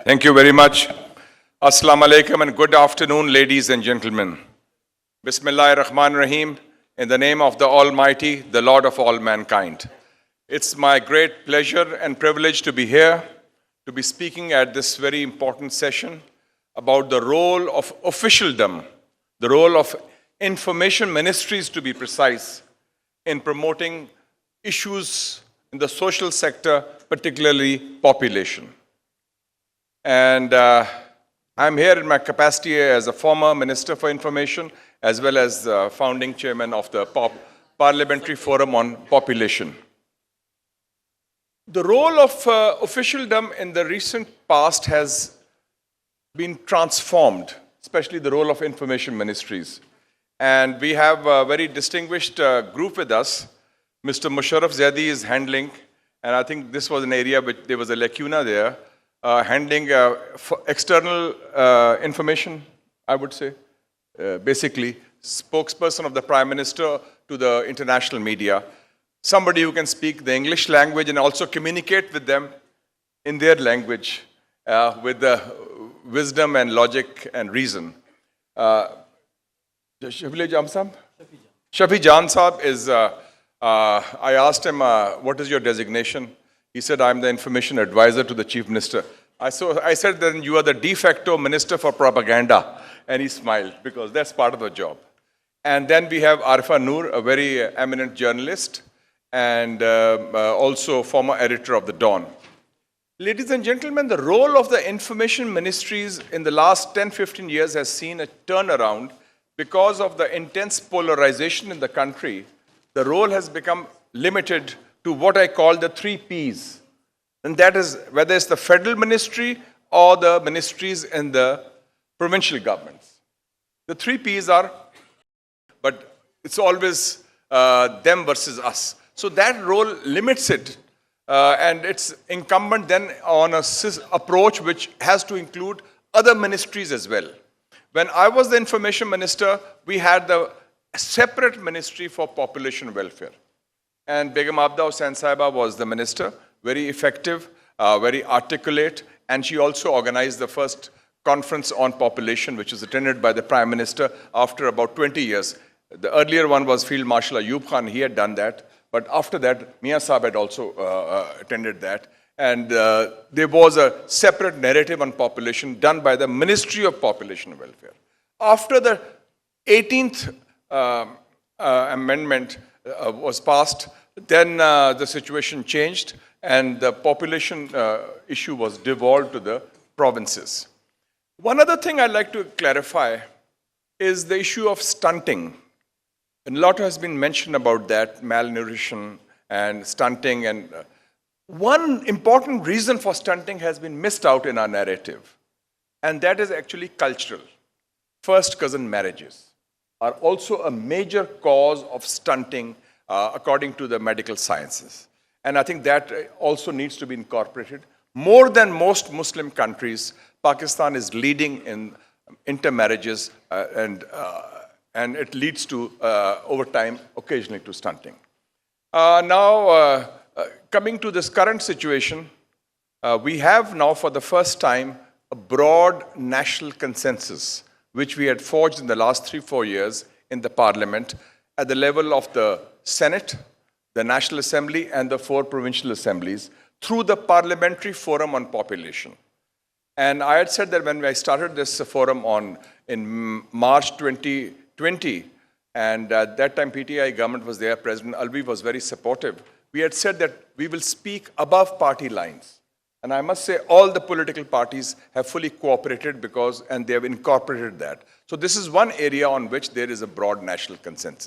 Thank you very much. Assalamu alaikum and good afternoon, ladies and gentlemen. Bismillahir Rahmanir Rahim, in the name of the Almighty, the Lord of all mankind. It's my great pleasure and privilege to be here, to be speaking at this very important session about the role of officialdom, the role of information ministries, to be precise, in promoting issues in the social sector, particularly population. And I'm here in my capacity as a former Minister for Information, as well as founding chairman of the Parliamentary Forum on Population. The role of officialdom in the recent past has been transformed, especially the role of information ministries. And we have a very distinguished group with us. Mr. Musharraf Zaidi is handling, and I think this was an area which there was a lacuna there, handling external information, I would say, basically spokesperson of the Prime Minister to the international media, somebody who can speak the English language and also communicate with them in their language with the wisdom and logic and reason. Shafi Jan Saab is, I asked him, what is your designation? He said, I'm the information advisor to the Chief Minister. I said, then you are the de facto Minister for Propaganda. And he smiled, because that's part of the job. And then we have Arfa Noor, a very eminent journalist, and also former editor of the Dawn. Ladies and gentlemen, the role of the information ministries in the last 10-15 years has seen a turnaround because of the intense polarization in the country. The role has become limited to what I call the 3 Ps. And that is whether it's the federal ministry or the ministries in the provincial governments. The 3 Ps are, but it's always them versus us. So that role limits it. And it's incumbent then on an approach which has to include other ministries as well. When I was the information minister, we had the separate ministry for population welfare. And Begum Abda Hussain Sahiba was the minister, very effective, very articulate, and she also organized the first conference on population, which was attended by the Prime Minister after about 20 years. The earlier one was Field Marshal Ayub Khan, he had done that, but after that, Mia Saab had also attended that. And there was a separate narrative on population done by the Ministry of Population Welfare. After the 18th amendment was passed, then the situation changed and the population issue was devolved to the provinces. One other thing I'd like to clarify is the issue of stunting. And a lot has been mentioned about that, malnutrition and stunting. And one important reason for stunting has been missed out in our narrative, and that is actually cultural. First cousin marriages are also a major cause of stunting according to the medical sciences. And I think that also needs to be incorporated. More than most Muslim countries, Pakistan is leading in intermarriages and it leads to, over time, occasionally to stunting. Now, coming to this current situation, we have now for the first time a broad national consensus, which we had forged in the last 3-4 years in the Parliament at the level of the Senate, the National Assembly, and the 4 provincial assemblies through the Parliamentary Forum on Population. And I had said that when I started this forum in March 2020, and at that time PTI government was there, President Alvi was very supportive. We had said that we will speak above party lines. And I must say all the political parties have fully cooperated and they have incorporated that. So this is one area on which there is a broad national consensus.